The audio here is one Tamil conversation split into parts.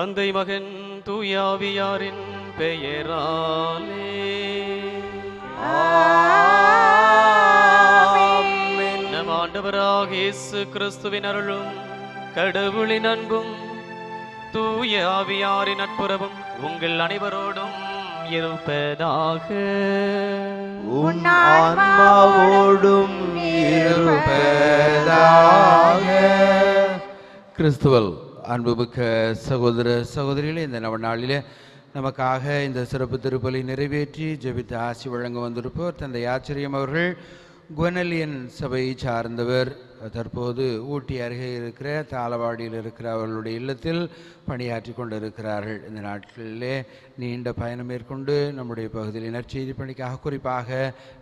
தந்தை மகன் தூயாவியாரின் பெயராலே ஆமென். நம் ஆண்டவராக இயேசு கிறிஸ்துவின் அருளும் கடவுளின் அன்பும் தூய ஆவியாரின் நட்புறவும் உங்கள் அனைவரோடும் இருப்பதாக. உன் ஆன்மாவோடும் இருப்பதாக. கிறிஸ்துவல் அன்புமிக்க சகோதர சகோதரிகளே, இந்த நவநாளிலே நமக்காக இந்த சிறப்பு திருப்பலி நிறைவேற்றி ஜெபித்து ஆசி வழங்க வந்திருப்போர் தந்தை ஆச்சரியம் அவர்கள். குவனலியன் சபையை சார்ந்தவர். தற்போது ஊட்டி அருகே இருக்கிற தாளவாடியில் இருக்கிற அவர்களுடைய இல்லத்தில் பணியாற்றி கொண்டிருக்கிறார்கள். இந்த நாட்களிலே நீண்ட பயணம் மேற்கொண்டு நம்முடைய பகுதியில் நற்செய்தி பணிக்காக குறிப்பாக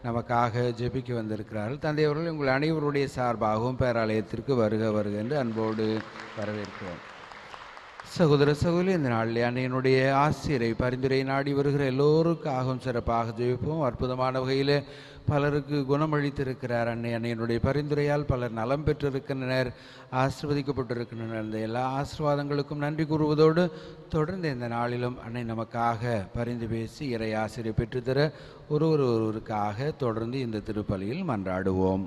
நமக்காக ஜெபிக்க வந்திருக்கிறார்கள். தந்தை அவர்கள் உங்கள் அனைவருடைய சார்பாகவும் பேராலயத்திற்கு வருக வருக என்று அன்போடு வரவேற்கிறோம். சகோதர சகோதரி, இந்த நாளில் அன்னையினுடைய ஆசிரியரை பரிந்துரை நாடி வருகிற எல்லோருக்காகவும் சிறப்பாக ஜெபிப்போம். அற்புதமான வகையில் பலருக்கு குணமளித்திருக்கிறார் அன்னையினுடைய பரிந்துரையால் பலர் நலம் பெற்றிருக்கின்றனர், ஆசீர்வதிக்கப்பட்டிருக்கின்றனர். இந்த எல்லா ஆசீர்வாதங்களுக்கும் நன்றி கூறுவதோடு தொடர்ந்து இந்த நாளிலும் அன்னை நமக்காக பரிந்து பேசி இறை ஆசிரியை பெற்றுத்தர ஒருவருக்காக தொடர்ந்து இந்த திருப்பலியில் மன்றாடுவோம்.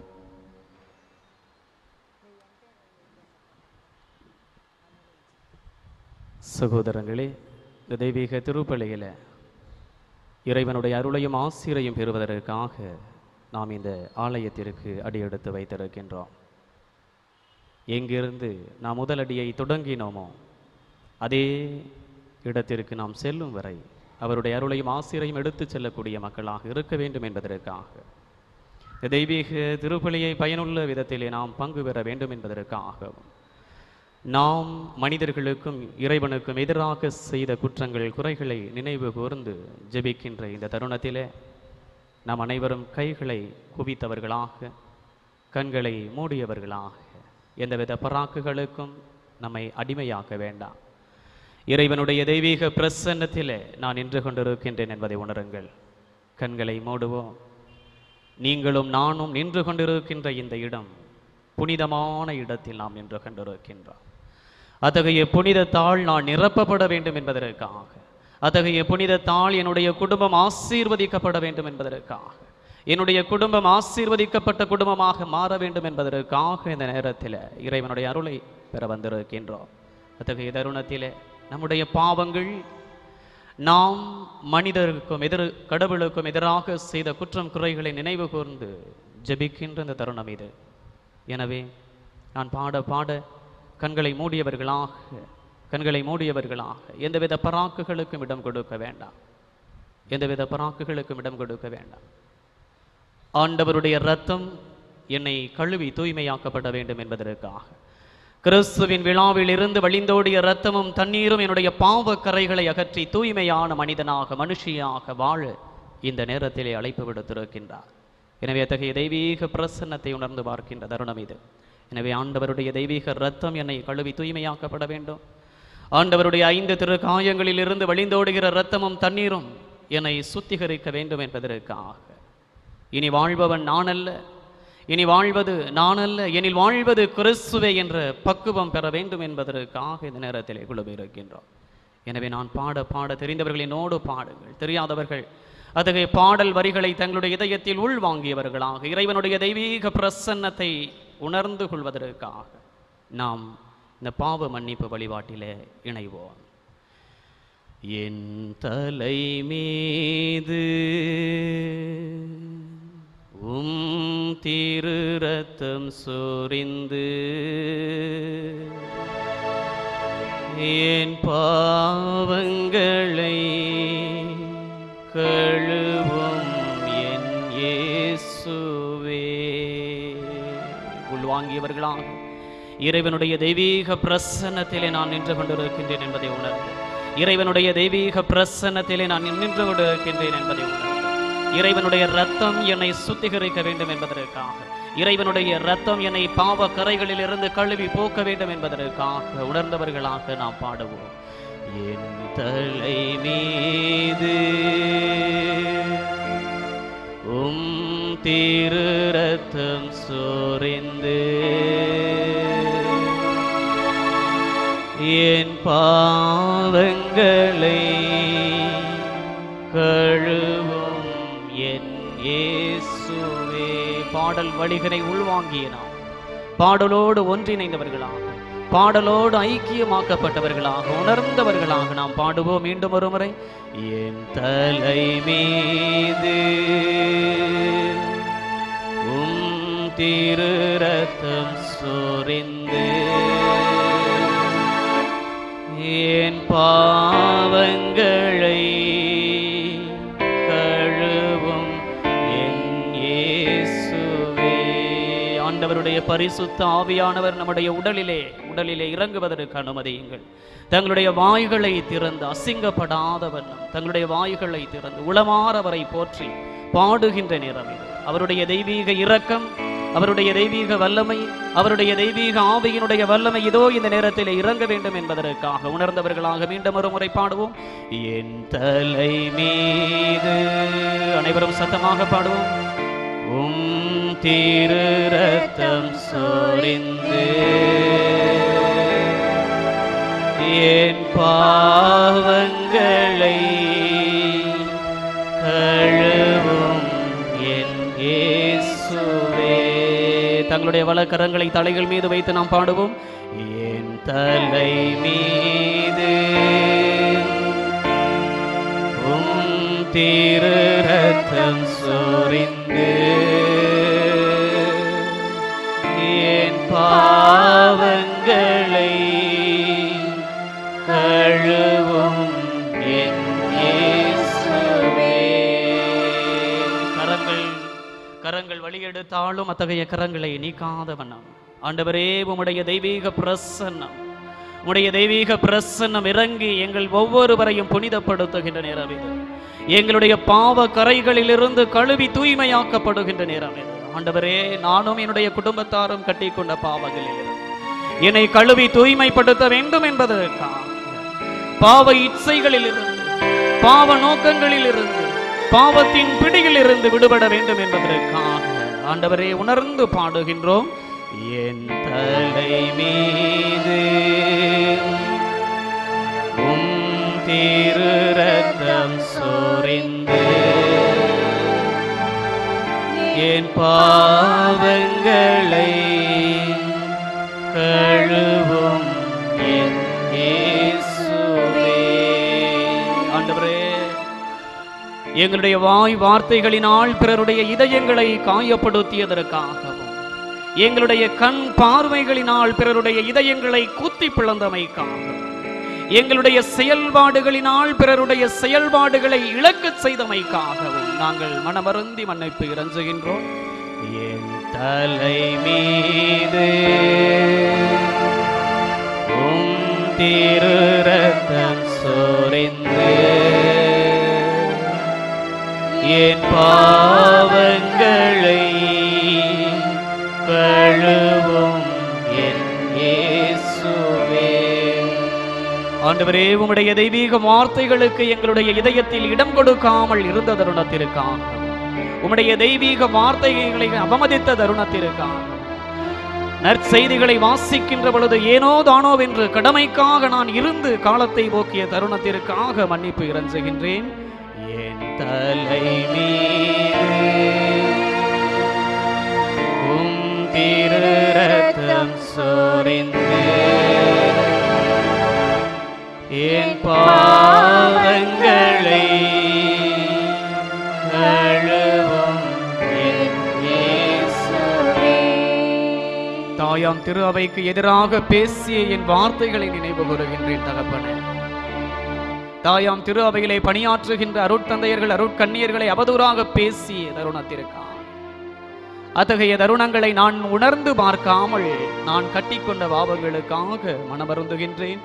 சகோதரங்களே, இந்த தெய்வீக திருப்பலியில் இறைவனுடைய அருளையும் ஆசிரையும் பெறுவதற்காக நாம் இந்த ஆலயத்திற்கு அடியெடுத்து வைத்திருக்கின்றோம். எங்கிருந்து நாம் முதல் அடியை தொடங்கினோமோ அதே இடத்திற்கு நாம் செல்லும் வரை அவருடைய அருளையும் ஆசிரையும் எடுத்து செல்லக்கூடிய மக்களாக இருக்க வேண்டும் என்பதற்காக, இந்த தெய்வீக திருப்பலியை பயனுள்ள விதத்திலே நாம் பங்கு பெற வேண்டும் என்பதற்காகவும், நாம் மனிதர்களுக்கும் இறைவனுக்கும் எதிராக செய்த குற்றங்கள் குறைகளை நினைவு கூர்ந்து ஜெபிக்கின்ற இந்த தருணத்திலே நாம் அனைவரும் கைகளை குவித்தவர்களாக, கண்களை மூடியவர்களாக, எந்தவித பராக்குகளுக்கும் நம்மை அடிமையாக்க வேண்டாம். இறைவனுடைய தெய்வீக பிரசன்னத்திலே நான் நின்று கொண்டிருக்கின்றேன் என்பதை உணருங்கள். கண்களை மூடுவோம். நீங்களும் நானும் நின்று கொண்டிருக்கின்ற இந்த இடம் புனிதமான இடத்தில் நாம் நின்று கொண்டிருக்கின்றோம். அத்தகைய புனிதத்தால் நான் நிரப்பப்பட வேண்டும் என்பதற்காக, அத்தகைய புனிதத்தால் என்னுடைய குடும்பம் ஆசீர்வதிக்கப்பட வேண்டும் என்பதற்காக, என்னுடைய குடும்பம் ஆசீர்வதிக்கப்பட்ட குடும்பமாக மாற வேண்டும் என்பதற்காக இந்த நேரத்தில் இறைவனுடைய அருளை பெற வந்திருக்கின்றோம். அத்தகைய தருணத்தில் நம்முடைய பாவங்கள், நாம் மனிதருக்கும் கடவுளுக்கும் எதிராக செய்த குற்றம் குறைகளை நினைவு கூர்ந்து ஜெபிக்கின்ற இந்த தருணம் இது. எனவே நான் பாட பாட கண்களை மூடியவர்களாக எந்தவித பராக்குகளுக்கும் இடம் கொடுக்க வேண்டாம். ஆண்டவருடைய இரத்தம் என்னை கழுவி தூய்மையாக்கப்பட வேண்டும் என்பதற்காக, கிறிஸ்துவின் விழாவில் இருந்து வழிந்தோடிய இரத்தமும் தண்ணீரும் என்னுடைய பாவ கரைகளை அகற்றி தூய்மையான மனிதனாக மனுஷியாக வாழ இந்த நேரத்திலே அழைப்பு விடுத்திருக்கின்றார். எனவே அத்தகைய தெய்வீக பிரசன்னத்தை உணர்ந்து பார்க்கின்ற தருணம் இது. எனவே ஆண்டவருடைய தெய்வீக இரத்தம் என்னை கழுவி தூய்மையாக்கப்பட வேண்டும். ஆண்டவருடைய 5 திருக்காயங்களில் இருந்து வழிந்தோடுகிற இரத்தமும் தண்ணீரும் என்னை சுத்திகரிக்க வேண்டும் என்பதற்காக, இனி வாழ்பவன் நான் அல்ல, இனி வாழ்வது நான் அல்ல, எனில் வாழ்வது கிறிஸ்துவே என்ற பக்குவம் பெற வேண்டும் என்பதற்காக இந்த நேரத்திலே குழுமி இருக்கின்றோம். எனவே நான் பாட பாட தெரிந்தவர்கள் என்னோடு பாடுங்கள், தெரியாதவர்கள் அத்தகைய பாடல் வரிகளை தங்களுடைய இதயத்தில் உள்வாங்கியவர்களாக இறைவனுடைய தெய்வீக பிரசன்னத்தை உணர்ந்து கொள்வதற்காக நாம் இந்த பாவ மன்னிப்பு வழிபாட்டிலே இணைவோம். என் தலை மீது திரு ரத்தம் சொரிந்து என் பாவங்களை கழுவும் என் இயேசுவே. உள்வாங்கியவர்களாக இறைவனுடைய தெய்வீக பிரசன்னத்திலே நான் நின்று கொண்டிருக்கின்றேன் என்பதை உணர்ந்து, இறைவனுடைய தெய்வீக பிரசன்னத்திலே நான் நின்று கொண்டிருக்கின்றேன் என்பதை உணர்ந்து, இறைவனுடைய இரத்தம் என்னை சுத்திகரிக்க வேண்டும் என்பதற்காக, இறைவனுடைய இரத்தம் என்னை பாவ கரைகளில் இருந்து கழுவி போக்க வேண்டும் என்பதற்காக உணர்ந்தவர்களாக நாம் பாடுவோம். என் தலை மீது திரு ரத்தம் சொரிந்து என் பாவங்களை கழுவும் என் இயேசுவே. பாடல் வழிகளை உள்வாங்கிய நாம் பாடலோடு ஒன்றிணைந்தவர்களாக, பாடலோடு ஐக்கியமாக்கப்பட்டவர்களாக, உணர்ந்தவர்களாக நாம் பாடுவோம். மீண்டும் ஒரு முறை. என் தலை மீது திரு ரத்தம் சொரிந்து என் பாவங்களை கழுவும் என் இயேசுவே. ஆண்டவருடைய பரிசுத்த ஆவியானவர் நம்முடைய உடலிலே இறங்குவதற்கு அனுமதியுங்கள். தங்களுடைய வாய்களை திறந்து, அசிங்கப்படாத வண்ணம் தங்களுடைய வாய்களை திறந்து உளமாறவரை போற்றி பாடுகின்ற நேரம் இது. அவருடைய தெய்வீக இரக்கம், அவருடைய தெய்வீக வல்லமை, அவருடைய தெய்வீக ஆவியினுடைய வல்லமை இதோ இந்த நேரத்தில் இறங்க வேண்டும் என்பதற்காக உணர்ந்தவர்களாக மீண்டும் ஒரு முறை பாடுவோம். என் தலை மீது, அனைவரும் சத்தமாக பாடுவோம். திரு ரத்தம் சொரிந்து என் பாவங்களை கழுவும் என் இயேசுவே. தங்களுடைய வலக்கரங்களை தலைகள் மீது வைத்து நாம் பாடுவோம். என் தலை மீது திரு ரத்தம் சொரிந்து என் பாவங்களை கழுவும் என் இயேசுவே. கரங்கள் வழியெடுத்தாலும் அத்தகைய கரங்களை நீக்காத வண்ணம் ஆண்டவரே உம்முடைய தெய்வீக பிரசன்னம், உம்முடைய தெய்வீக பிரசன்னம் இறங்கி எங்கள் ஒவ்வொருவரையும் புனிதப்படுத்துகின்ற நேரம் இது. எங்களுடைய பாவ கரைகளிலிருந்து கழுவி தூய்மையாக்கப்படுகின்ற நேரம் இது. ஆண்டவரே, நானும் என்னுடைய குடும்பத்தாரும் கட்டிக்கொண்ட பாவங்களில் என்னை கழுவி தூய்மைப்படுத்த வேண்டும் என்பதற்காக பாவ இச்சைகளில் இருந்து, பாவ நோக்கங்களில் இருந்து, பாவத்தின் பிடியில் இருந்து விடுபட வேண்டும் என்பதற்காக ஆண்டவரே உணர்ந்து பாடுகின்றோம். என் தலை மீது திரு ரத்தம் சொரிந்து என் பாவங்களை கழுவும் என் இயேசுவே. ஆண்டவரே, எங்களுடைய வாய் வார்த்தைகளினால் பிறருடைய இதயங்களை காயப்படுத்தியதற்காகவும், எங்களுடைய கண் பார்வைகளினால் பிறருடைய இதயங்களை குத்தி பிளந்தமைக்காகவும், எங்களுடைய செயல்பாடுகளினால் பிறருடைய செயல்பாடுகளை இழக்கச் செய்தமைக்காகவும் நாங்கள் மனமருந்தி மன்னிப்பு இறங்குகின்றோம். என் தலை மீது திரு ரத்தம் சொரிந்து என் பாவங்களை கழுவும் என் இயேசுவே. ஆண்டவரே, உம்முடைய தெய்வீக வார்த்தைகளுக்கு எங்களுடைய இதயத்தில் இடம் கொடுக்காமல் இருந்த தருணத்திற்காக, உம்முடைய தெய்வீக வார்த்தைகளை அவமதித்த தருணத்திற்காக, நற்செய்திகளை வாசிக்கின்ற பொழுது ஏனோ தானோ என்று கடமைக்காக நான் இருந்து காலத்தை போக்கிய தருணத்திற்காக மன்னிப்பு இறங்குகின்றேன். என் தலை மீது திரு ரத்தம் சொரிந்து என் பாவங்களை கழுவும் என் இயேசுவே. தாயாம் திரு அவைக்கு எதிராக பேசிய என் வார்த்தைகளை நினைவு கூறுகின்றேன் தகப்பனே. தாயாம் திரு அவையிலே பணியாற்றுகின்ற அருட்தந்தையர்கள், அருட்கண்ணியர்களை அவதூறாக பேசிய தருணத்திற்காக, அத்தகைய தருணங்களை நான் உணர்ந்து பார்க்காமல் நான் கட்டிக்கொண்ட பாவங்களுக்காக மனமருந்துகின்றேன்.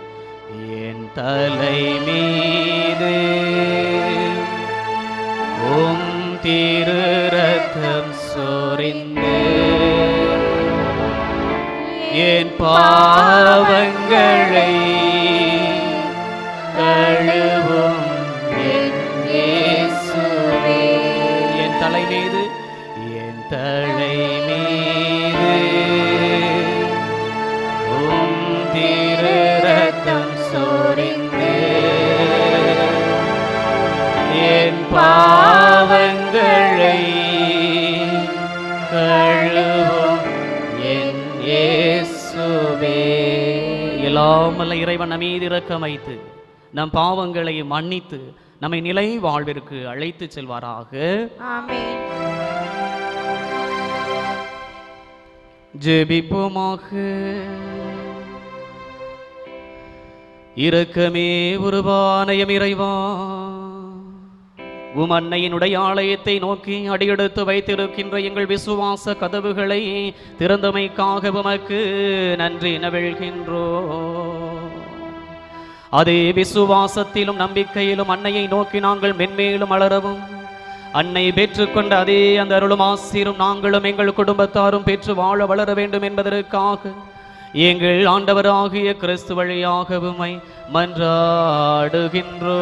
என் தலை மீது திரு ரத்தம் சொரிந்து என் பாவங்களை கழுவும் என் இயேசுவே. என் தலை மீது, என் தலை மீது திரு ரத்தம் சொரிந்து என் வல்ல இறைவன் நம்மீது இரக்கம் வைத்து நம் பாவங்களை மன்னித்து நம்மை நிலை வாழ்விற்கு அழைத்து செல்வாராக. ஆமென். ஜெபிப்போமாக. இரக்கமே உருவான எம் இறைவா, உம் அன்னையினுடைய ஆலயத்தை நோக்கி அடியெடுத்து வைத்திருக்கின்ற எங்கள் விசுவாச கதவுகளை திறந்தமைக்காக உமக்கு நன்றி நவிழ்கின்றோ. அதே விசுவாசத்திலும் நம்பிக்கையிலும் அன்னையை நோக்கி நாங்கள் மென்மேலும் வளரவும், அன்னை பெற்றுக்கொண்ட அதே அந்த அருளும் ஆசீரும் நாங்களும் எங்கள் குடும்பத்தாரும் பெற்று வாழ வளர வேண்டும் என்பதற்காக எங்கள் ஆண்டவராகிய கிறிஸ்து வழியாக உம்மை மன்றாடுகின்றோ.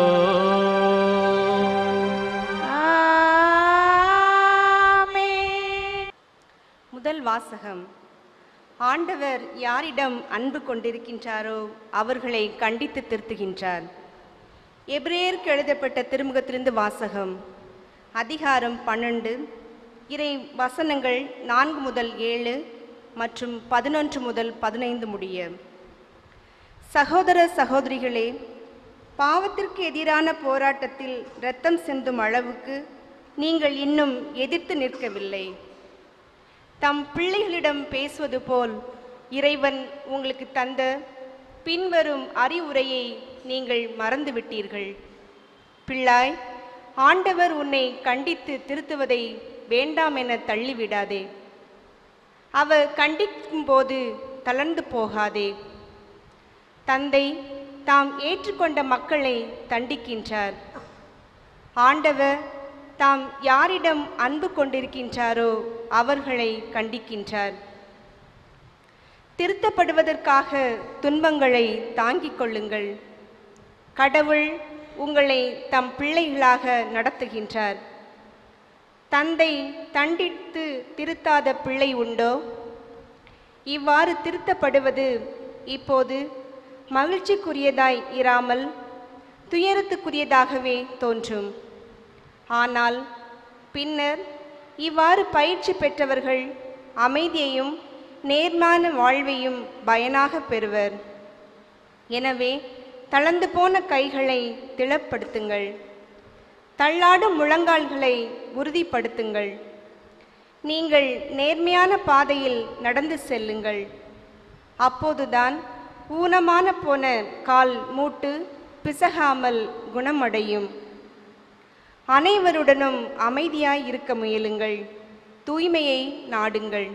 ஆமென். முதல் வாசகம். ஆண்டவர் யாரிடம் அன்பு கொண்டிருக்கின்றாரோ அவர்களை கண்டித்து திருத்துகின்றார். எபிரேயருக்கு எழுதப்பட்ட திருமுகத்திலிருந்து வாசகம். அதிகாரம் 12, இறை வசனங்கள் 4 முதல் 7 மற்றும் 11 முதல் 15 முடிய. சகோதர சகோதரிகளே, பாவத்திற்கு எதிரான போராட்டத்தில் இரத்தம் சிந்தும் அளவுக்கு நீங்கள் இன்னும் எதிர்த்து நிற்கவில்லை. தம் பிள்ளைகளிடம் பேசுவது போல் இறைவன் உங்களுக்கு தந்த பின்வரும் அறிவுரையை நீங்கள் மறந்துவிட்டீர்கள். பிள்ளாய், ஆண்டவர் உன்னை கண்டித்து திருத்துவதை வேண்டாம் என தள்ளிவிடாதே. அவர் கண்டிக்கும் போது தளர்ந்து போகாதே. தந்தை தாம் ஏற்றுக்கொண்ட மக்களை தண்டிக்கின்றார். ஆண்டவர் தாம் யாரிடம் அன்பு கொண்டிருக்கின்றாரோ அவர்களை கண்டிக்கின்றார். திருத்தப்படுவதற்காக துன்பங்களை தாங்கிக் கொள்ளுங்கள். கடவுள் உங்களை தம் பிள்ளைகளாக நடத்துகின்றார். தந்தை தண்டித்து திருத்தாத பிள்ளை உண்டோ? இவ்வாறு திருத்தப்படுவது இப்போது மகிழ்ச்சிக்குரியதாய் இராமல் துயரத்துக்குரியதாகவே தோன்றும். ஆனால் பின்னர் இவ்வாறு பயிற்சி பெற்றவர்கள் அமைதியையும் நேர்மான வாழ்வையும் பயனாக பெறுவர். எனவே தளர்ந்து போன கைகளை திடப்படுத்துங்கள். தள்ளாடும் முழங்கால்களை உறுதிப்படுத்துங்கள். நீங்கள் நேர்மையான பாதையில் நடந்து செல்லுங்கள். அப்போதுதான் ஊனமான போன கால் மூட்டு பிசகாமல் குணமடையும். அனைவருடனும் அமைதியாய் இருக்க முயலுங்கள். தூய்மையை நாடுங்கள்.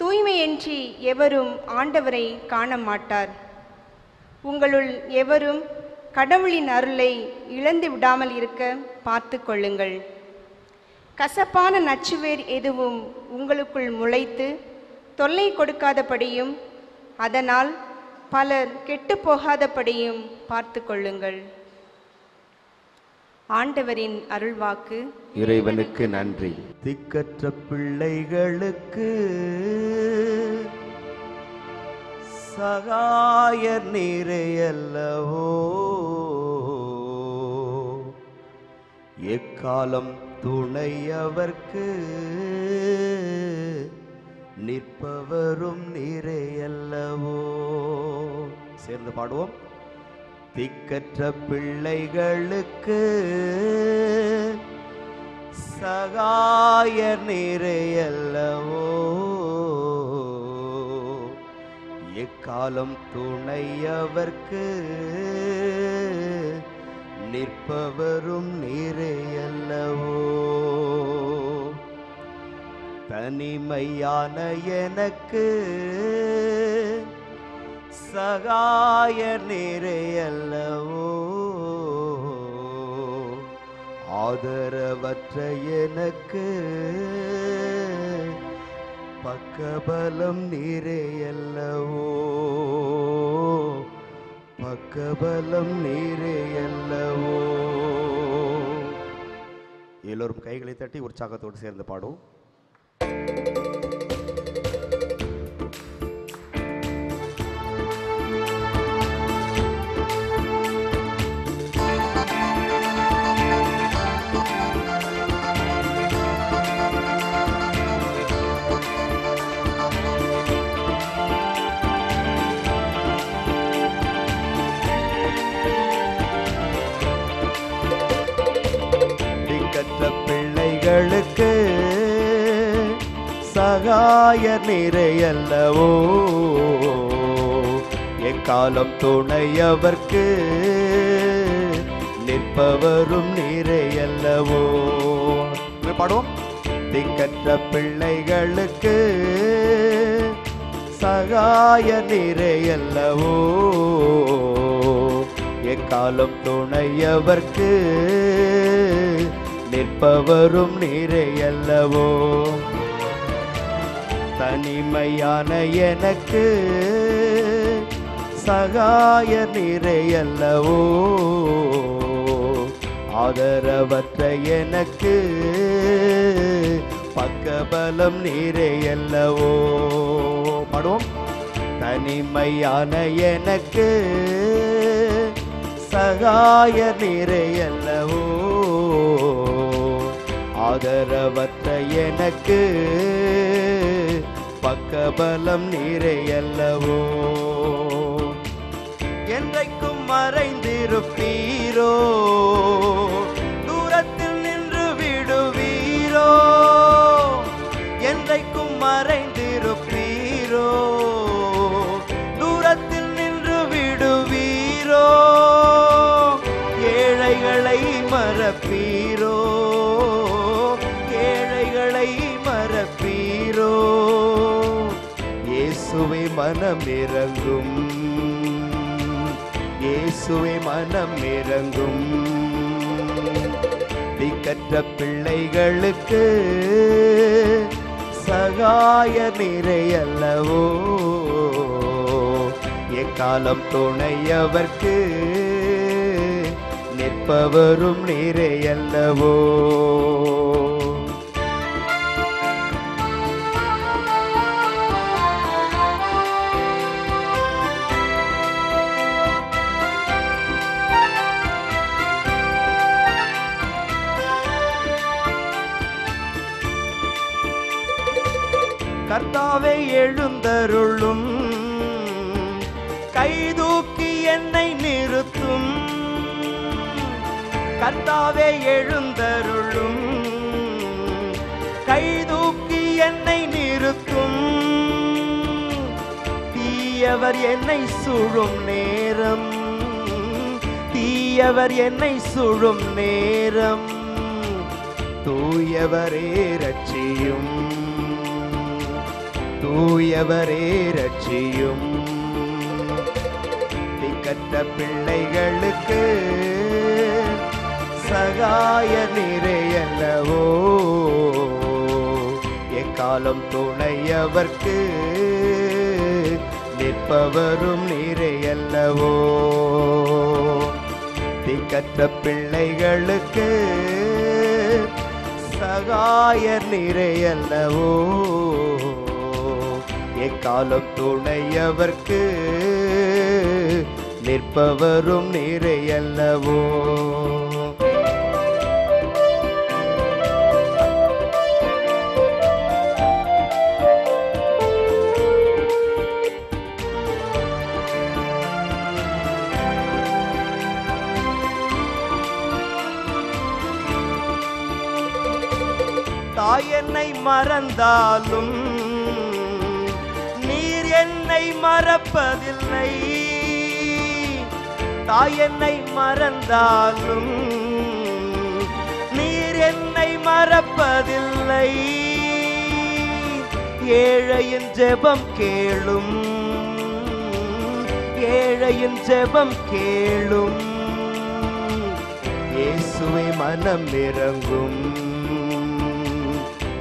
தூய்மையின்றி எவரும் ஆண்டவரை காண மாட்டார். உங்களுள் எவரும் கடவுளின் அருளை இழந்து விடாமல் இருக்க பார்த்து கொள்ளுங்கள். கசப்பான நச்சுவேர் எதுவும் உங்களுக்குள் முளைத்து தொல்லை கொடுக்காதபடியும் அதனால் பலர் கெட்டு போகாதபடியும் பார்த்து கொள்ளுங்கள். ஆண்டவரின் அருள்வாக்கு. இறைவனுக்கு நன்றி. திக்கற்ற பிள்ளைகளுக்கு சகாயர் நீரையல்லவோ, எக்காலம் துணையவர்க்கு நிற்பவரும் நீரையல்லவோ. சேர்ந்து பாடுவோம். திக்கற்ற பிள்ளைகளுக்கு சகாயர் நீரையல்லவோ, எக்காலம் துணையவர்க்கு நிற்பவரும் நீரையல்லவோ. தனிமையான எனக்கு சகாயர் நீரையல்லவோ, ஆதரவற்ற எனக்கு பக்கபலம் நீரையல்லவோ, பக்கபலம் நீரையல்லவோ. எல்லோரும் கைகளை தட்டி உற்சாகத்தோடு சேர்ந்து பாடுவோம். சகாய நிறையல்லவோ, எக்காலம் துணையவர்க்கு நிற்பவரும் நிறையல்லவோ. பாடுவோம். திக்கற்ற பிள்ளைகளுக்கு சகாய நிறையல்லவோ, எக்காலம் துணையவர்க்கு நிற்பவரும் நிறையல்லவோ. தனிமையான எனக்கு சகாய நிறையல்லவோ, ஆதரவற்ற எனக்கு பக்கபலம் நிறையல்லவோ. பாடுவோம். தனிமையான எனக்கு சகாய நிறையல்லவோ, ஆதரவற்ற எனக்கு பக்கபலம் நிறையல்லவோ. என்றைக்கும் மறைந்திருப்பீரோ, தூரத்தில் நின்று விடுவீரோ. என்றைக்கும் மறைந்திருப்பீரோ, தூரத்தில் நின்று விடுவீரோ. ஏழைகளை மறப்பீரோ, ஏழைகளை மறப்பீரோ. இயேசுவே மனம் இறங்கும், இயேசுவே மனம் இறங்கும். திக்கற்ற பிள்ளைகளுக்கு சகாய நிறையல்லவோ, எக்காலம் துணையவர்க்கு நிற்பவரும் நிறையல்லவோ. கர்த்தாவே எழுந்தருளும், கைதூக்கி என்னை நிறுத்தும். கர்த்தாவே எழுந்தருளும், கைதூக்கி என்னை நிறுத்தும். தீயவர் என்னை சூழும் நேரம், தீயவர் என்னை சூழும் நேரம். தூயவரே ரட்சியும், தூயவரே ரட்சியும். திக்கற்ற பிள்ளைகளுக்கு சகாய நிறையல்லவோ, எக்காலம் துணையவர்க்கு நிற்பவரும் நிறையல்லவோ. திக்கற்ற பிள்ளைகளுக்கு சகாய நிறையல்லவோ, எக்காலம் துணையவர்க்கு நிற்பவரும் நிறையல்லவோ. தாய் என்னை மறந்தாலும் நீர் என்னை மறப்பதில்லை. தாய் என்னை மறந்தாலும் நீர் என்னை மறப்பதில்லை. ஏழையின் ஜெபம் கேளும், ஏழையின் ஜெபம் கேளும். இயேசுவே மனம் இறங்கும்,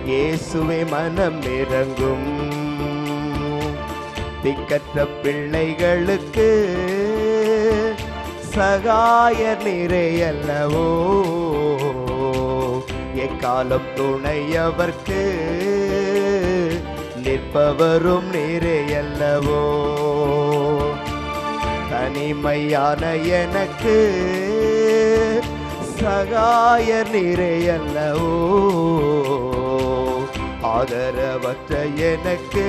இயேசுவே மனம் இறங்கும். திக்கற்ற பிள்ளைகளுக்கு சகாய நிறையல்லவோ, எக்காலம் துணையவர்க்கு நிற்பவரும் நிறையல்லவோ. தனிமையான எனக்கு சகாய நிறையல்லவோ, ஆதரவற்ற எனக்கு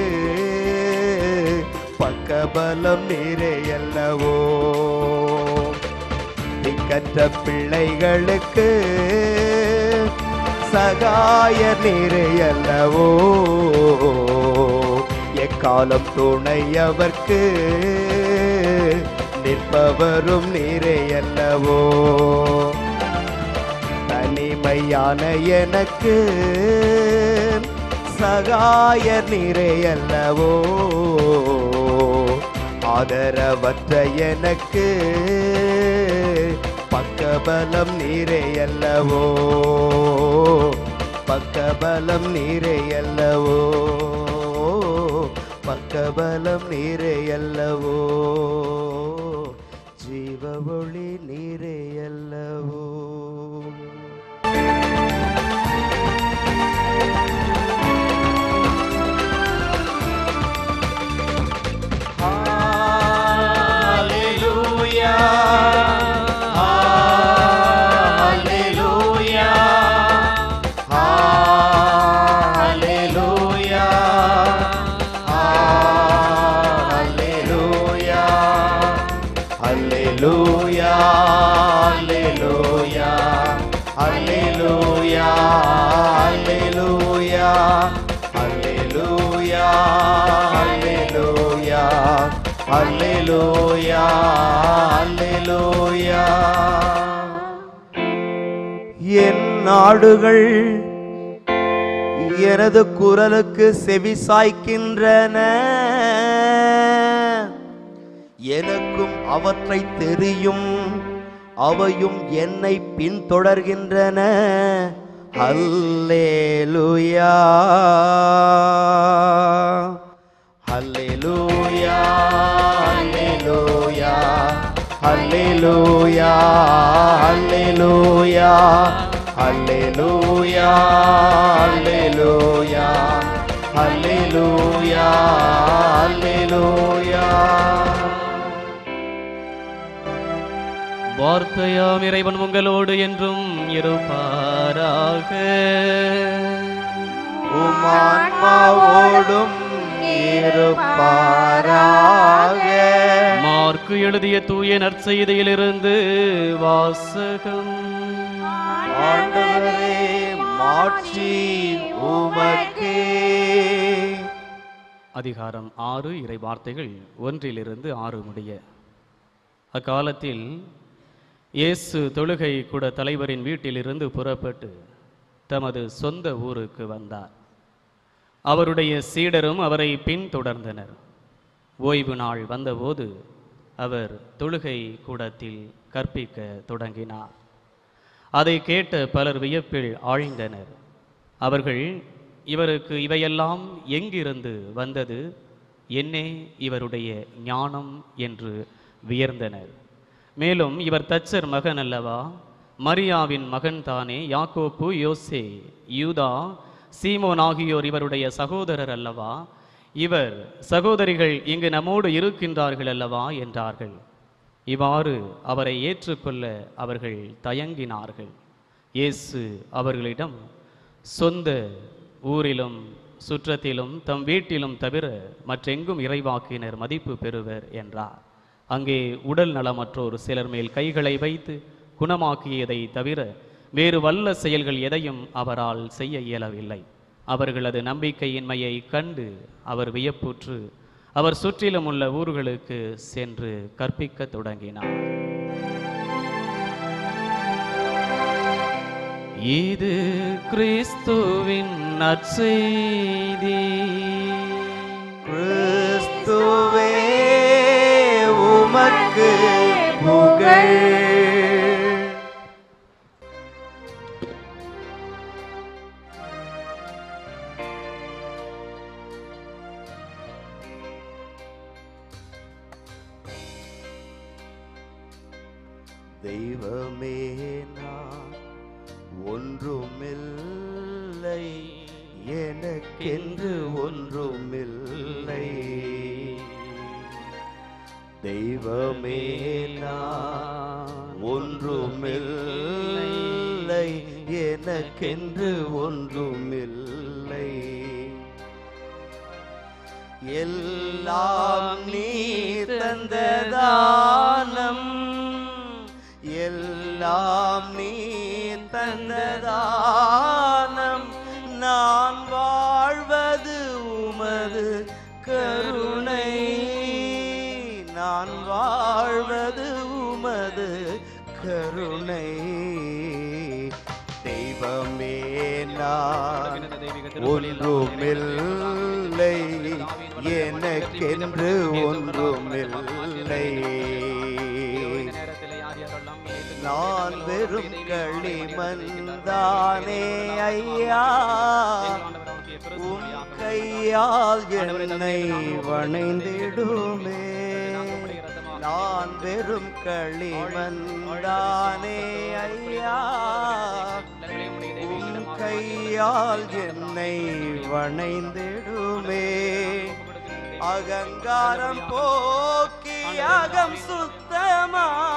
பக்கபலம் நிறையல்லவோ. திக்கற்ற பிள்ளைகளுக்கு சகாயர் நீரே அல்லவோ, எக்காலம் துணையவர்க்கு நிற்பவரும் நீரே அல்லவோ. தனிமையான எனக்கு சகாயர் நீரே அல்லவோ, ஆதரவற்ற எனக்கு பக்கபலம் நீரே அல்லவோ, பக்கபலம் நீரே அல்லவோ, பக்கபலம் நீரே அல்லவோ, ஜீவ ஒளி நீரே அல்லவோ. அல்லேலூயா, அல்லேலூயா. என் நாடுகள் எனது குரலுக்கு செவி சாய்க்கின்றன, எனக்கும் அவற்றை தெரியும், அவையும் என்னை பின்தொடர்கின்றன. அல்லேலூயா, அல்லேலூயா, அல்லேலூயா, அல்லேலூயா, அல்லேலூயா, அல்லேலூயா, அல்லேலூயா, அல்லேலூயா, அல்லேலூயா. வார்த்தையாம் இறைவன் உங்களோடு என்றும் இருப்பாராக. உம் ஆன்மாவோடும் இருப்பாராக. மார்க்கு எழுதிய தூய நற்செய்தியிலிருந்து வாசகம். ஆண்டவரே, மாட்சி உமக்கே. அதிகாரம் 6, இறை வார்த்தைகள் 1-6 முடிய. அக்காலத்தில் இயேசு தொழுகை கூட தலைவரின் வீட்டிலிருந்து புறப்பட்டு தமது சொந்த ஊருக்கு வந்தார். அவருடைய சீடரும் அவரை பின்தொடர்ந்தனர். ஓய்வு நாள் வந்தபோது அவர் தொழுகை கூடத்தில் கற்பிக்க தொடங்கினார். அதை கேட்ட பலர் வியப்பில் ஆழ்ந்தனர். அவர்கள், இவருக்கு இவையெல்லாம் எங்கிருந்து வந்தது? என்னே இவருடைய ஞானம் என்று வியர்ந்தனர். மேலும், இவர் தச்சர் மகன் அல்லவா? மரியாவின் மகன் தானே? யாக்கோப்பு, யோசே, யூதா, சீமோன் ஆகியோர் இவருடைய சகோதரர் அல்லவா? இவர் சகோதரிகள் இங்கு நம்மோடு இருக்கின்றார்கள் அல்லவா என்றார்கள். இவ்வாறு அவரை ஏற்றுக்கொள்ள அவர்கள் தயங்கினார்கள். இயேசு அவர்களிடம், சொந்த ஊரிலும் சுற்றத்திலும் தம் வீட்டிலும் தவிர மற்றெங்கும் இறைவாக்கினர் மதிப்பு பெறுவர் என்றார். அங்கே உடல் நலமற்றோர் சிலர் மேல் கைகளை வைத்து குணமாக்கியதை தவிர வேறு வல்ல செயல்கள் எதையும் அவரால் செய்ய இயலவில்லை. அவர்களது நம்பிக்கையின்மையை கண்டு அவர் வியப்புற்று அவர் சுற்றிலும் உள்ள ஊர்களுக்கு சென்று கற்பிக்க தொடங்கினார். இது கிறிஸ்துவின் நற்செய்தி. கிறிஸ்துவே உமக்கு புகழ். தெய்வமே, நான் ஒன்றுமில்லை, எனக்கென்று ஒன்றுமில்லை. தெய்வமே, நான் ஒன்றுமில்லை, எனக்கென்று ஒன்றுமில்லை. எல்லாம் நீ தந்த தானம், எல்லாம் நீ தந்த தானம். கருணை தெய்வமே நான் ஒன்றுமில்லை எனக்கென்று ஒன்றுமில்லை நான் வெறும் களிமண்தானே ஐயா உம் கையால் என்னை வணைந்திடுமே நான் வெறும் களிமண்தானே ஐயா உம் கையால் என்னை வணைந்திடுமே அகங்காரம் போக்கி அகம் சுத்தமாக்கி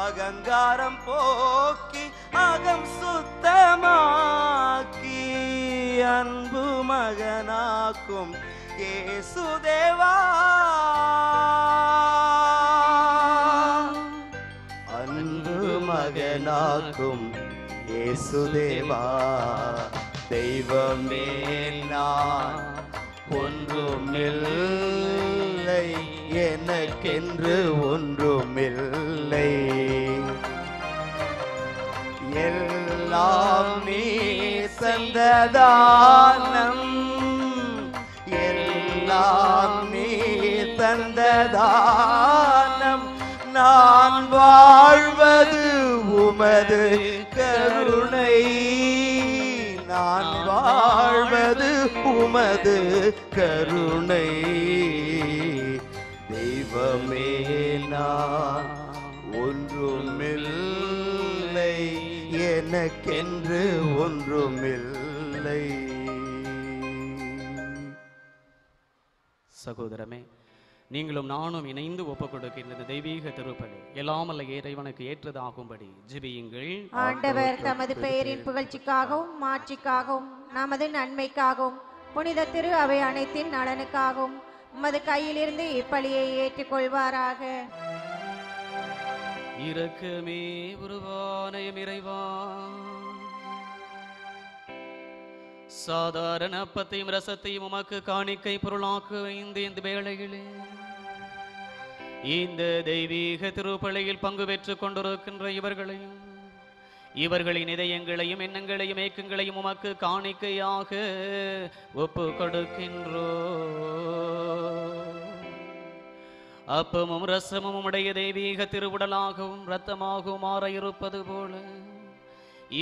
அகங்காரம் போக்கி அகம் சுத்தமாக்கி அன்பு மகனாக்கும் இயேசுதேவா அன்பு மகனாக்கும் இயேசுதேவா தெய்வமே நான் ஒன்றுமில்லை எனக்கென்று ஒன்றுமில்லை எல்லாம் நீ தந்ததானம் எல்லாம் நீ தந்ததானம் நான் வாழ்வது உமது கருணை நான் வாழ்வது உமது கருணை தெய்வமே நான் ஒன்றுமில்லை எனக்கென்று ஒன்றுமில்லை சகோதரமே, நீங்களும் நானும் இணைந்து ஒப்புக் கொடுக்கின்றது தெய்வீக திருப்பலி எல்லாமல்ல இறைவனுக்கு ஏற்றதாகும்படி ஜெபியுங்கள். ஆண்டவர் தமது பெயரின் புகழ்ச்சிக்காகவும் மாட்சிக்காகவும் நமது நன்மைக்காகவும் புனித திரு அவை அனைத்தின் நலனுக்காகவும் உமது கையிலிருந்து இப்பலியை ஏற்றுக்கொள்வாராக. இரக்கமே உருவான இறைவா, சாதாரண அப்பத்தையும் ரசத்தையும் உமக்கு காணிக்கை பொருளாக்க இந்த வேளையிலே இந்த தெய்வீக திருப்பலியில் பங்கு பெற்றுக் கொண்டிருக்கின்ற இவர்களையும் இவர்களின் இதயங்களையும் எண்ணங்களையும் ஏக்கங்களையும் உமக்கு காணிக்கையாக ஒப்பு கொடுக்கின்றோ. அப்பமும் ரசமும் உடைய தெய்வீக திருவுடலாகவும் இரத்தமாகவும் மாற இருப்பது போல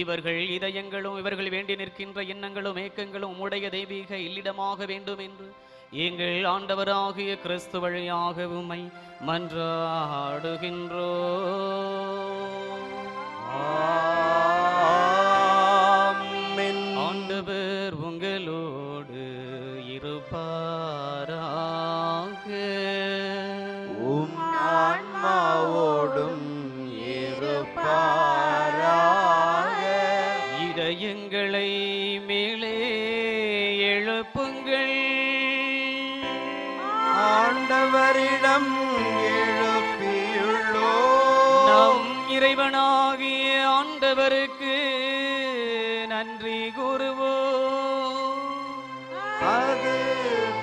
இவர்கள் இதயங்களும் இவர்கள் வேண்டி நிற்கின்ற எண்ணங்களும் ஏக்கங்களும் உடைய தெய்வீக இல்லிடமாக வேண்டும் என்று எங்கள் ஆண்டவராகிய கிறிஸ்து வழியாக உம்மை மன்றாடுகின்றோ. ஆண்டவர் உங்களோடு இருப்பாராக. உம் ஆன்மாவோடும் இருப்பாராக. இதயங்களை மேலே எழுப்புங்கள். ஆண்டவரிடம் எழுப்பியுள்ளோம். நம் இறைவனாகிய ஆண்டவருக்கு நன்றி கூறுவோம். அது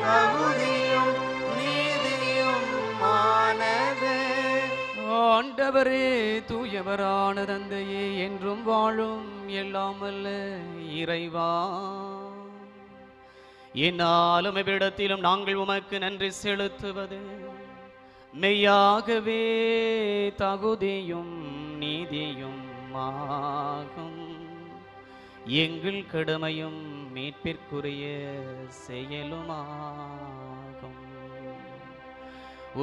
தகுதியும் நீதியும் ஆனது. ஆண்டவரே, தூயவரான தந்தையே, என்றும் வாழும் எல்லாம் வல்ல இறைவா, என்னாலும் எவ்விடத்திலும் நாங்கள் உமக்கு நன்றி செலுத்துவது மெய்யாகவே தகுதியும் நீதியும் ஆகும். எங்கள் கடமையும் மீட்பிற்குரிய செயலுமாகும்.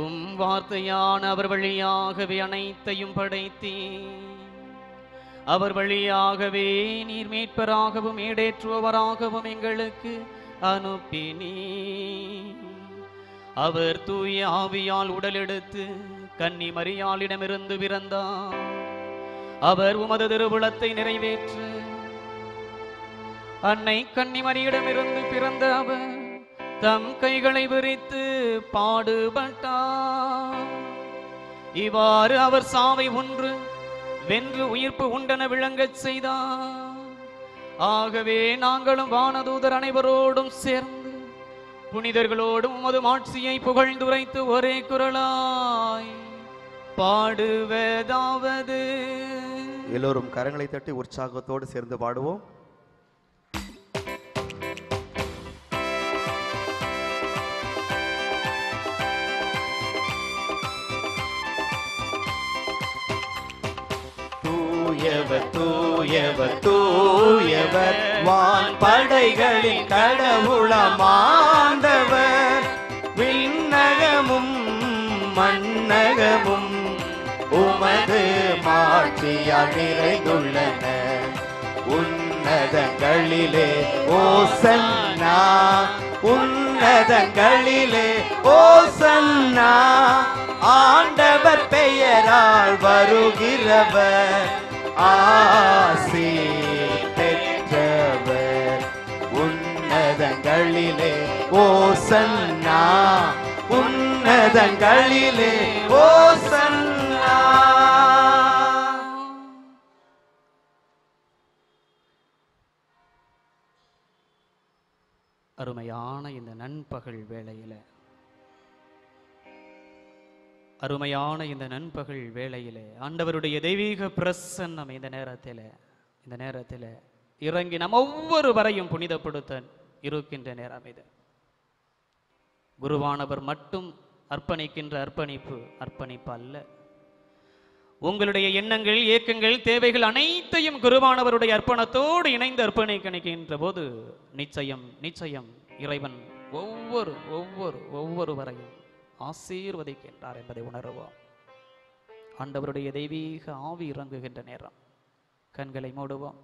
உம் வார்த்தையான அவர் வழியாகவே அனைத்தையும் படைத்தீ, அவர் வழியாகவே நீர் மீட்பராகவும் ஈடேற்றுபவராகவும் எங்களுக்கு அனுப்பினீ. அவர் தூய ஆவியால் உடலெடுத்து கன்னி மரியாளிடமிருந்து பிறந்தார். அவர் உமது திருவுளத்தை நிறைவேற்ற அன்னை கன்னிமரியிடமிருந்து பிறந்த அவர் தம் கைகளை விரித்து பாடுபட்டார். இவ்வாறு அவர் சாவை வென்று உயிர்ப்பு உண்டென விளங்கச் செய்தார். ஆகவே நாங்களும் வானதூதர் அனைவரோடும் சேர்ந்து புனிதர்களோடும் உமது மாட்சியை புகழ்ந்துரைத்து ஒரே குரலாய் பாடுவதாவது. எல்லோரும் கரங்களை தட்டி உற்சாகத்தோடு சேர்ந்து பாடுவோம். தூயவர் தூயவர் தூயவர் வான் படைகளின் கடவுளமாண்டவர், விண்ணகமும் மண்ணகமும் உமது மாட்சியால் நிறைந்துள்ளன. உன்னதங்களிலே ஓசன்னா, உன்னதங்களிலே ஓசன்னா, ஆண்டவர் பெயரால் வருகிறவர் ஆசி பெற்றவர். உன்னதங்களிலே ஓசன்னா, உன்னதங்களிலே ஓசன்னா. அருமையான இந்த நண்பகல் வேளையில, அருமையான இந்த நண்பகல் வேளையிலே ஆண்டவருடைய தெய்வீக பிரசன்னம் இந்த நேரத்தில் இறங்கி நம் ஒவ்வொருவரையும் புனிதப்படுத்த இருக்கின்ற நேரம் இது. குருவானவர் மட்டும் அர்ப்பணிக்கின்ற அர்ப்பணிப்பு அல்ல. உங்களுடைய எண்ணங்கள், ஏக்கங்கள், தேவைகள் அனைத்தையும் குருவானவருடைய அர்ப்பணத்தோடு இணைந்து அர்ப்பணிக்கின்ற போது நிச்சயம் இறைவன் ஒவ்வொருவரையும் ஆசீர்வதிக்கின்றார் என்பதை உணர்வோம். ஆண்டவருடைய தெய்வீக ஆவி இறங்குகின்ற நேரம். கண்களை மூடுவோம்.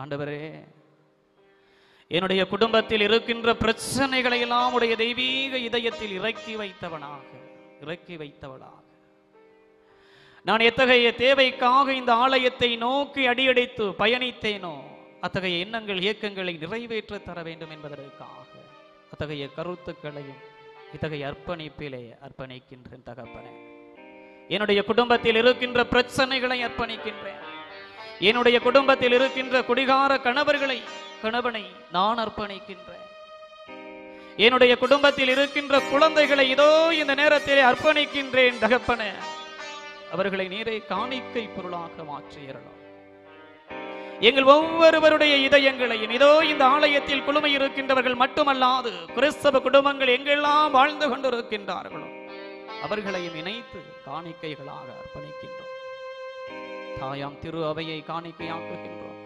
ஆண்டவரே, என்னுடைய குடும்பத்தில் இருக்கின்ற பிரச்சனைகளை எல்லாம் உடைய தெய்வீக இதயத்தில் இறக்கி வைத்தவளாக நான் எத்தகைய தேவைக்காக இந்த ஆலயத்தை நோக்கி அடியெடுத்து பயணித்தேனோ அத்தகைய எண்ணங்கள், இயக்கங்களை நிறைவேற்ற தர வேண்டும் என்பதற்காக அத்தகைய கருத்துக்களையும் இத்தகைய அர்ப்பணிப்பிலே அர்ப்பணிக்கின்றேன் தகப்பனே. என்னுடைய குடும்பத்தில் இருக்கின்ற பிரச்சனைகளை அர்ப்பணிக்கின்றேன். என்னுடைய குடும்பத்தில் இருக்கின்ற குடிகார கணவனை நான் அர்ப்பணிக்கின்றேன். என்னுடைய குடும்பத்தில் இருக்கின்ற குழந்தைகளை இதோ இந்த நேரத்திலே அர்ப்பணிக்கின்றேன் தகப்பனே. அவர்களை நீரே காணிக்கை பொருளாக மாற்றியறலாம். எங்கள் ஒவ்வொருவருடைய இதயங்களையும் இதோ இந்த ஆலயத்தில் குழுமை இருக்கின்றவர்கள் மட்டுமல்லாது கிறிஸ்தவ குடும்பங்கள் எங்கெல்லாம் வாழ்ந்து கொண்டிருக்கின்றார்களோ அவர்களையும் இணைத்து காணிக்கைகளாக அர்ப்பணிக்கின்றோம். தாயாம் திரு அவையை காணிக்கையாக்குகின்றோம்.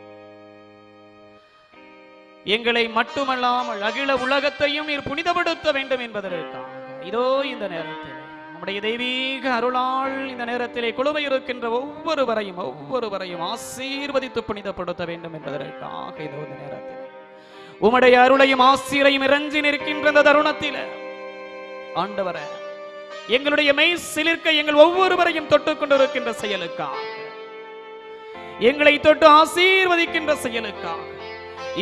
எங்களை மட்டுமல்லாமல் அகில உலகத்தையும் நீர் புனிதப்படுத்த வேண்டும் என்பதற்காக இதோ இந்த நேரத்தில் நம்முடைய தெய்வீக அருளால் இந்த நேரத்திலே குழுமை இருக்கின்ற ஒவ்வொருவரையும் ஆசீர்வதித்து புனிதப்படுத்த வேண்டும் என்பதற்காக இதோ இந்த நேரத்தில் உம்முடைய அருளையும் ஆசீரையும் இறைஞ்சி நிற்கின்ற இந்த தருணத்தில் ஆண்டவரே, எங்களுடைய மெய் சிலிர்க்க எங்கள் ஒவ்வொருவரையும் தொட்டுக் கொண்டிருக்கின்ற செயலுக்காக, எங்களை தொட்டு ஆசீர்வதிக்கின்ற செயலுக்காக,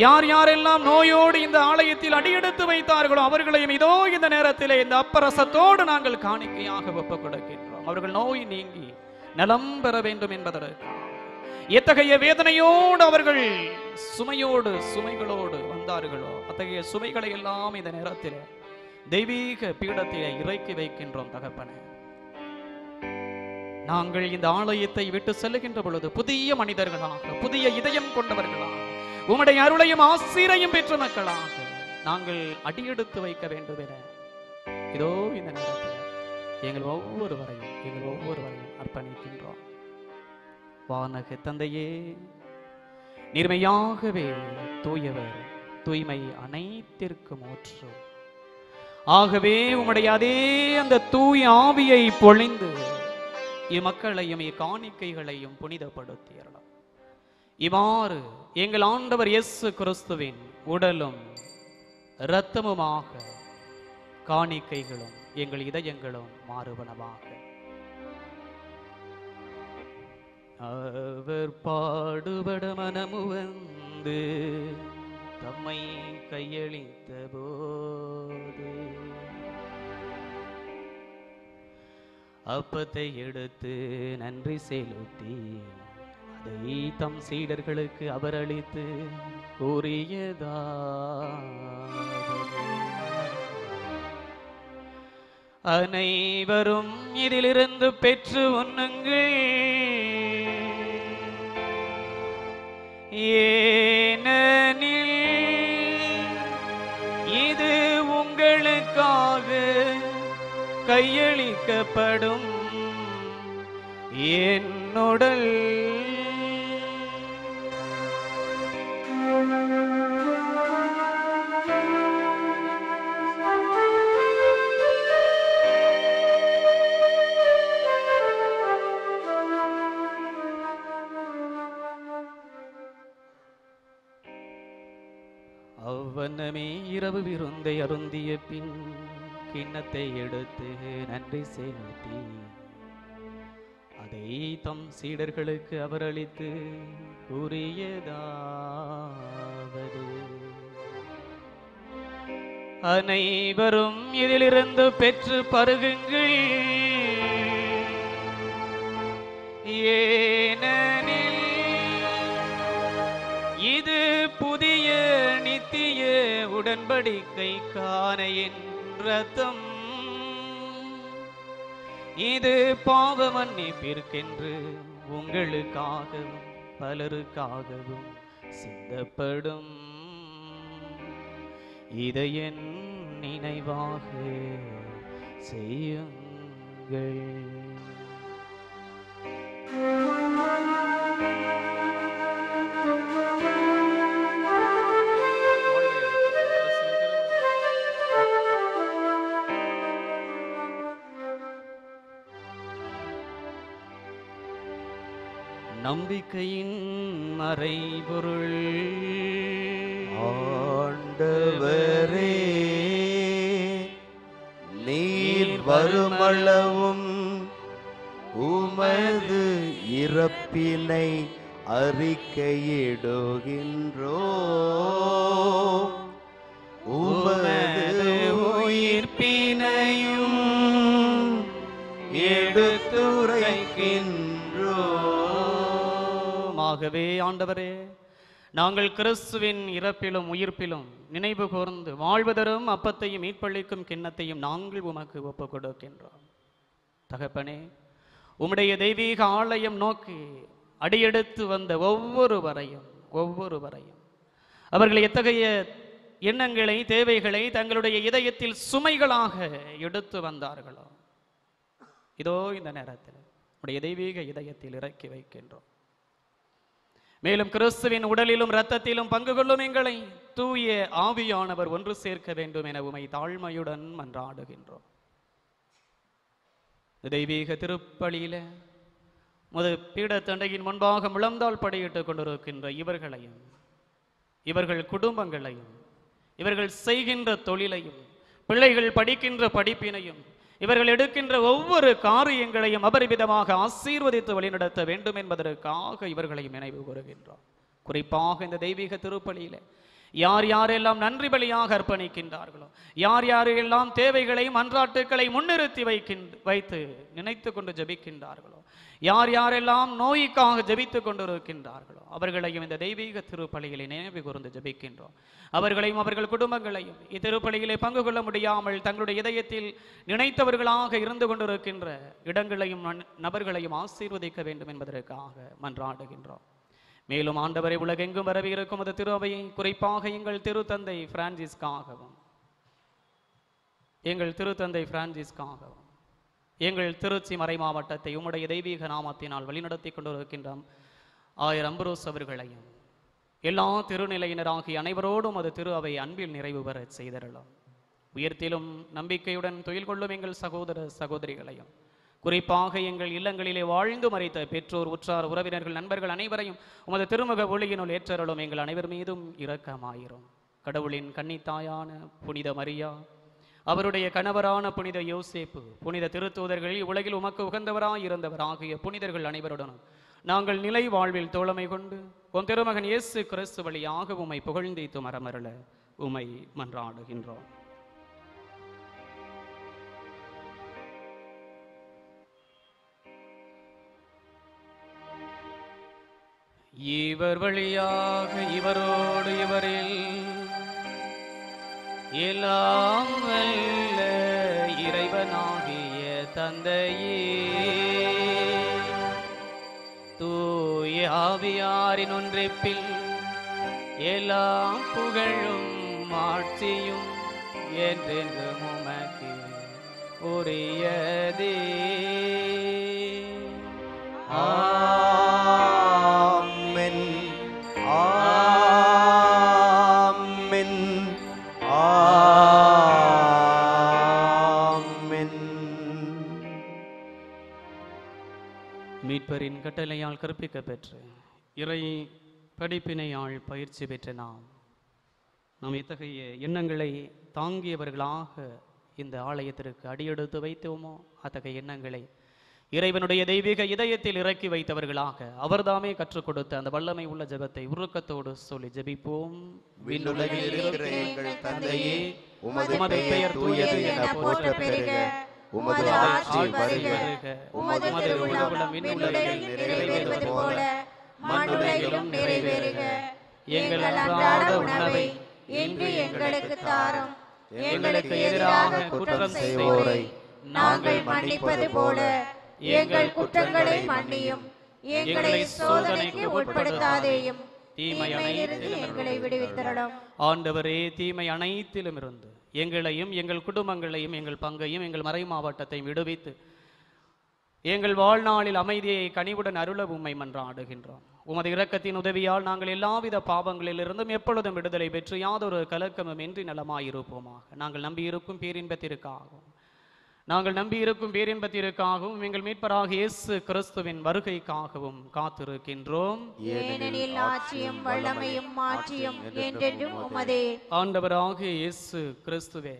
யார் யாரெல்லாம் நோயோடு இந்த ஆலயத்தில் அடியெடுத்து வைத்தார்களோ அவர்களையும் இதோ இந்த நேரத்திலே இந்த அப்பரசத்தோடு நாங்கள் காணிக்கையாக ஒப்புக் கொடுக்கின்றோம். அவர்கள் நோய் நீங்கி நலம் பெற வேண்டும் என்பதற்காக எத்தகைய வேதனையோடு அவர்கள் சுமைகளோடு வந்தார்களோ அத்தகைய சுமைகளை எல்லாம் இந்த நேரத்தில் தெய்வீக பீடத்திலே இறக்கி வைக்கின்றோம் தகப்பனே. நாங்கள் இந்த ஆலயத்தை விட்டு செல்லுகின்ற பொழுது புதிய மனிதர்களாக, புதிய இதயம் கொண்டவர்களாக, உம்முடைய அருளையும் ஆசீரையும் பெற்ற மக்களாக நாங்கள் அடியெடுத்து வைக்க வேண்டும் என இதோ இந்த நேரத்தில் எங்கள் ஒவ்வொருவரையும் அர்ப்பணிக்கின்றோம். வானக தந்தையே, நீர்மையாகவே தூயவர், தூய்மை அனைத்திற்கும் ஊற்று. ஆகவே உம்முடைய அதே அந்த தூய ஆவியை பொழிந்து இம்மக்களையும் இக்காணிக்கைகளையும் புனிதப்படுத்தியறலாம். இவ்வாறு எங்கள் ஆண்டவர் இயேசு கிறிஸ்துவின் உடலும் இரத்தமுமாக காணிக்கைகளும் எங்கள் இதயங்களும் மாறுவனவாக. அவர் பாடுபட மனமுவந்து தம்மை கையளித்த போது அப்பத்தை எடுத்து நன்றி செலுத்தி அதை தம் சீடர்களுக்கு அவர் அளித்து கூறியதாவது, அனைவரும் இதிலிருந்து பெற்று உண்ணுங்கள், ஏனெனில் இது உங்களுக்காக கையளிக்கப்படும் என் உடல். அவ்வண்ணமே இரவு விருந்தை அருந்திய பின் கிண்ணத்தை எடுத்து நன்றி செலுத்தி அதை தம் சீடர்களுக்கு அவர் அளித்து கூறியதாவது, அனைவரும் இதிலிருந்து பெற்று பருகுங்கள், ஏனெனில் இது புதிய நித்திய உடன்படிக்கைக்கான என் இரத்தம். இது பாவ மன்னிப்பிற்கென்று உங்களுக்காகவும் பலருக்காகவும் சிந்தப்படும். இதை என் நினைவாக செய்யுங்கள். நம்பிக்கையின் மறைபொருள். ஆண்டவரே, நீர் வருமளவும் உமது இறப்பினை அறிக்கையிடுகின்றோ, உமது உயிர்ப்பினையும் எடுத்துரைக்கின்றோ. ஆகவே ஆண்டவரே, நாங்கள் கிறிஸ்துவின் இறப்பிலும் உயிர்ப்பிலும் நினைவு கூர்ந்து வாழ்வதரும் அப்பத்தையும் மீட்பளிக்கும் கிண்ணத்தையும் நாங்கள் உமக்கு ஒப்புக் கொடுக்கின்றோம். தகப்பனே, உம்முடைய தெய்வீக ஆலயம் நோக்கி அடியெடுத்து வந்த ஒவ்வொருவரையும் அவர்கள் எத்தகைய எண்ணங்களை தேவைகளை தங்களுடைய இதயத்தில் சுமைகளாக எடுத்து வந்தார்களோ, இதோ இந்த நேரத்தில் உடைய தெய்வீக இதயத்தில் இறக்கி வைக்கின்றோம். மேலும் கிறிஸ்துவின் உடலிலும் இரத்தத்திலும் பங்கு கொள்ளும் எங்களை தூய ஆவியானவர் ஒன்று சேர்க்க வேண்டும் என உமை தாழ்மையுடன் மன்றாடுகின்றோம். தெய்வீக திருப்பலியில பீடத்தண்டையின் முன்பாக முழந்தால் படியிட்டுக் கொண்டிருக்கின்ற இவர்களையும் இவர்கள் குடும்பங்களையும் இவர்கள் செய்கின்ற தொழிலையும் பிள்ளைகள் படிக்கின்ற படிப்பினையும் இவர்கள் எடுக்கின்ற ஒவ்வொரு காரியங்களையும் அபரிமிதமாக ஆசீர்வதித்து வழிநடத்த வேண்டும் என்பதற்காக இவர்களையும் நினைவு கூறுகின்றோம். குறிப்பாக இந்த தெய்வீக திருப்பலியில யார் யாரெல்லாம் நன்றி பலியாக அர்ப்பணிக்கின்றார்களோ, யார் யாரெல்லாம் தேவைகளையும் மன்றாட்டுக்களை முன்னிறுத்தி வைத்து நினைத்து கொண்டு ஜபிக்கின்றார்களோ, யார் யாரெல்லாம் நோய்க்காக ஜபித்துக் கொண்டிருக்கின்றார்களோ அவர்களையும் இந்த தெய்வீக திருப்பலியிலே நினைவு கூர்ந்து ஜபிக்கின்றோம். அவர்களையும் அவர்கள் குடும்பங்களையும் இத்திருப்பலியிலே பங்கு கொள்ள முடியாமல் தங்களுடைய இதயத்தில் நினைத்தவர்களாக இருந்து கொண்டிருக்கின்ற இடங்களையும் நபர்களையும் ஆசீர்வதிக்க வேண்டும் என்பதற்காக மன்றாடுகின்றோம். மேலும் ஆண்டவரை உலகெங்கும் வரவி இருக்கும் அது திருவையை குறிப்பாக எங்கள் திருத்தந்தை பிரான்சிஸ்காகவும் எங்கள் திருச்சி மறை மாவட்டத்தை உம்முடைய தெய்வீக நாமத்தினால் வழிநடத்தி கொண்டிருக்கின்ற ஆயர் அம்புரோஸ் அவர்களையும் எல்லா திருநிலையினராகிய அனைவரோடும் அது திரு அவை அன்பில் நிறைவு பெற செய்தரலாம். உயர்த்திலும் நம்பிக்கையுடன் தொழில் கொள்ளும் எங்கள் சகோதர சகோதரிகளையும் குறிப்பாக எங்கள் இல்லங்களிலே வாழ்ந்து மறைத்த பெற்றோர் உற்றார் உறவினர்கள் நண்பர்கள் அனைவரையும் உமது திருமுக ஒளியினுள் ஏற்றருளும். எங்கள் அனைவர் மீதும் இரக்கமாயிரும். கடவுளின் கன்னித்தாயான புனித மரியா, அவருடைய கணவரான புனித யோசேப்பு, புனித திருத்தூதர்கள், உலகில் உமக்கு உகந்தவராய் இருந்தவர் ஆகிய புனிதர்கள் அனைவருடனும் நாங்கள் நிலை வாழ்வில் தோழமை கொண்டு உம் திருமகன் இயேசு கிறிஸ்து வழியாக உம்மை புகழ்ந்தீத்து மரமருள உம்மை மன்றாடுகின்றோம். இவர் வழியாக இவரோடு இவரில் எல்லாம் வல்ல இறைவனாக தந்தையே, தூய ஆவியாரின் ஒன்றிப்பில் எல்லா புகழும் ஆட்சியும் என்றென்றும் உமக்கு உரியதே. ஆமென். ஆமென். ஆமென். மீட்பரின் கட்டளையால் கற்பிக்க பெற்று இறை படிப்பினையால் பயிற்சி பெற்ற நாம் இத்தகைய எண்ணங்களை தாங்கியவர்களாக இந்த ஆலயத்திற்கு அடியெடுத்து வைத்தோமோ அத்தகைய எண்ணங்களை இறைவனுடைய தெய்வீக இதயத்தில் இறக்கி வைத்தவர்களாக அவர்தாமே கற்றுக் கொடுத்த அந்த வல்லமை உள்ள ஜெபத்தை உருக்கத்தோடு சொல்லி ஜெபிப்போம். விண்ணுலகில் இருக்கிற எங்கள் தந்தையே, உமது பெயர் தூயது என போற்ற பெருக, உமது ஆட்சி வருக, உமது திருவுளம் விண்ணுலகில் நிறைவேறுவது போல மண்ணுலகிலும் நிறைவேறுக. எங்கள் அன்றாட உணவை இன்று எங்களுக்கு தாரும். எங்களுக்கு எதிராக குற்றம் செய்வோரை நாங்கள் மன்னிப்பது போல எங்கள் குற்றங்களை மன்னியும். எங்களை சோதனைக்கு உட்படுத்தாதேயும், தீமையிலிருந்து எங்களை விடுவித்தருளும். ஆண்டவரே, தீமை அனைத்திலும் இருந்து எங்களையும் எங்கள் குடும்பங்களையும் எங்கள் பங்கையும் எங்கள் மறை மாவட்டத்தையும் விடுவித்து எங்கள் வாழ்நாளில் அமைதியை கனிவுடன் அருள உம்மை மன்றாடுகின்றோம். உமது இரக்கத்தின் உதவியால் நாங்கள் எல்லாவித பாவங்களிலிருந்தும் எப்பொழுதும் விடுதலை பெற்று யாதொரு கலக்கமும் இன்றி நலமாயிருப்போமாக. நாங்கள் நம்பியிருக்கும் பேரின்பத்திற்காகவும் எங்கள் மீட்பராக இயேசு கிறிஸ்துவின் வருகைக்காகவும் காத்திருக்கின்றோம். ஏனெனில் ஆட்சியும் வல்லமையும் மாட்சியும் என்றென்றும் உமதே. ஆண்டவராகிய இயேசு கிறிஸ்துவே,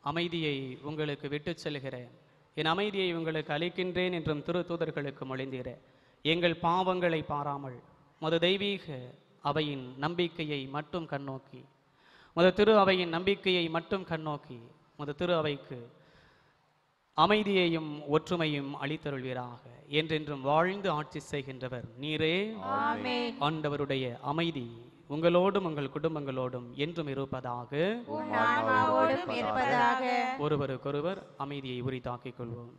அமைதியை உங்களுக்கு விட்டுச் செல்கிறேன், என் அமைதியை உங்களுக்கு அளிக்கின்றேன் என்றும் திருத்தூதர்களுக்கு மொழிந்தீரே. எங்கள் பாவங்களை பாராமல் மது தெய்வீக அவையின் நம்பிக்கையை மட்டும் கண்ணோக்கி மது திரு அவையின் நம்பிக்கையை மட்டும் கண்ணோக்கி மது திரு அவைக்கு அமைதியையும் ஒற்றுமையும் அளித்தருள்வீராக. என்றென்றும் வாழ்ந்து ஆட்சி செய்கின்றவர் நீரே. ஆமென். ஆண்டவருடைய அமைதி உங்களோடும் உங்கள் குடும்பங்களோடும் என்றும் இருப்பதாக. உம் ஆன்மாவோடும் இருப்பதாக. ஒருவருக்கொருவர் அமைதியை உரித்தாக்கிக் கொள்வோம்.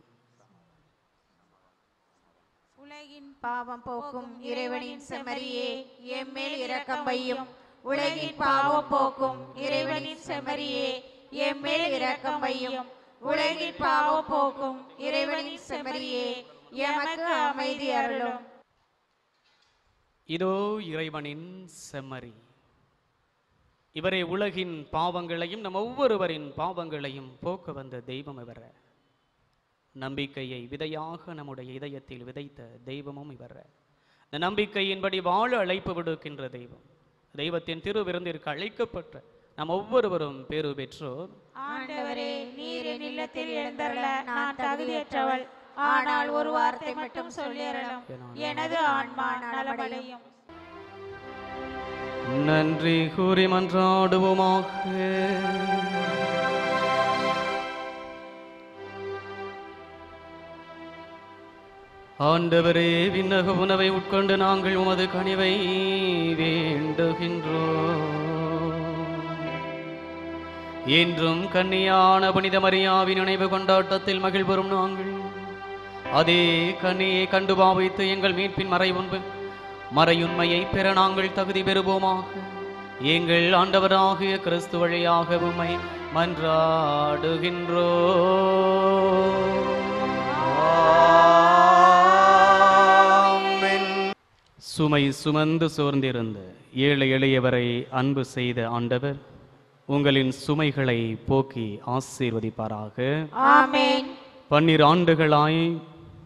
உலகின் பாவம் போக்கும் இறைவனின் செம்மறியே, எம்மேல் இரக்கம் வையும். உலகின் பாவம் போக்கும் இறைவனின் செம்மறியே, எம்மேல் இரக்கம் வையும். உலகின் பாவம் போக்கும் இறைவனின் செம்மறியே, எமக்கு அமைதி அருளும். இதோ இறைவனின் செம்மறி. இவரே உலகின் பாவங்களையும் நம் ஒவ்வொருவரின் பாவங்களையும் போக்க வந்த தெய்வம் இவர். நம்பிக்கையை விதையாக நம்முடைய இதயத்தில் விதைத்த தெய்வமும் இவர். இந்த நம்பிக்கையின்படி வாழ அழைப்பு விடுக்கின்ற தெய்வம். தெய்வத்தின் திருவிருந்திற்கு அழைக்கப்பட்ட நாம் ஒவ்வொருவரும் பேறு பெற்றோர். ஆண்டவரே, நீர் என் இல்லத்தில் எழுந்தருள நான் தகுதியற்றவள். ஆனால் ஒரு வார்த்தை மட்டும் சொல்லியறலும், எனது ஆன்மா நலமடையும். நன்றி கூறி மன்றாடுவோமாக. ஆண்டவரே, விண்ணக உணவை உட்கொண்டு நாங்கள் உமது கனிவை வேண்டுகின்றோம். என்றும் கன்னியான புனித மரியாவின் நினைவு கொண்டாட்டத்தில் மகிழ்வரும் நாங்கள் அதே கன்னியை கண்டு பாவித்து எங்கள் மீட்பின் மறையுண்மையை பெற நாங்கள் தகுதி பெறுவோமாக. எங்கள் ஆண்டவராகிய கிறிஸ்து வழியாக உம்மை மன்றாடுகின்றோம். சுமை சுமந்து சோர்ந்திருந்த ஏழை எளியவரை அன்பு செய்த ஆண்டவர் உங்களின் சுமைகளை போக்கி ஆசீர்வதிப்பாராக. ஆமென். 12 ஆண்டுகளாய்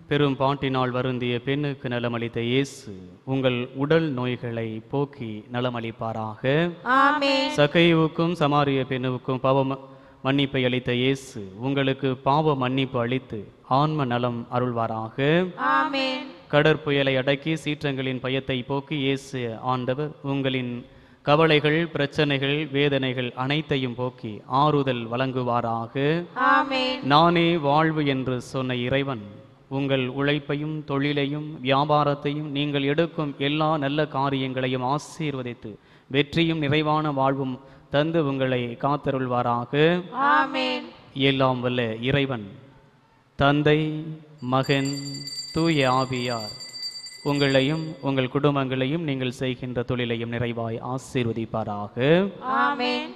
பெரும் பாட்டினால் வருந்திய பெண்ணுக்கு நலமளித்த இயேசு உங்கள் உடல் நோய்களை போக்கி நலமளிப்பாராக. ஆமென். சக்கைவுக்கும் சமாரிய பெண்ணுக்கும் பாவ மன்னிப்பை அளித்த இயேசு உங்களுக்கு பாவ மன்னிப்பு அளித்து ஆன்ம நலம் அருள்வாராக. ஆமென். கடற்புயலை அடக்கி சீற்றங்களின் பயத்தை போக்கி இயேசு ஆண்டவர் உங்களின் கவலைகள், பிரச்சனைகள், வேதனைகள் அனைத்தையும் போக்கி ஆறுதல் வழங்குவாராக. ஆமென். நானே வாழ்வு என்று சொன்ன இறைவன் உங்கள் உழைப்பையும் தொழிலையும் வியாபாரத்தையும் நீங்கள் எடுக்கும் எல்லா நல்ல காரியங்களையும் ஆசீர்வதித்து வெற்றியும் நிறைவான வாழ்வும் தந்து உங்களை காத்தருள்வாராக. ஆமென். எல்லாம் வல்ல இறைவன் தந்தை, மகன், தூய ஆவியார் உங்களையும் உங்கள் குடும்பங்களையும் நீங்கள் செய்கின்ற தொழிலையும் நிறைவாய் ஆசீர்வதிப்பாராக. ஆமென்.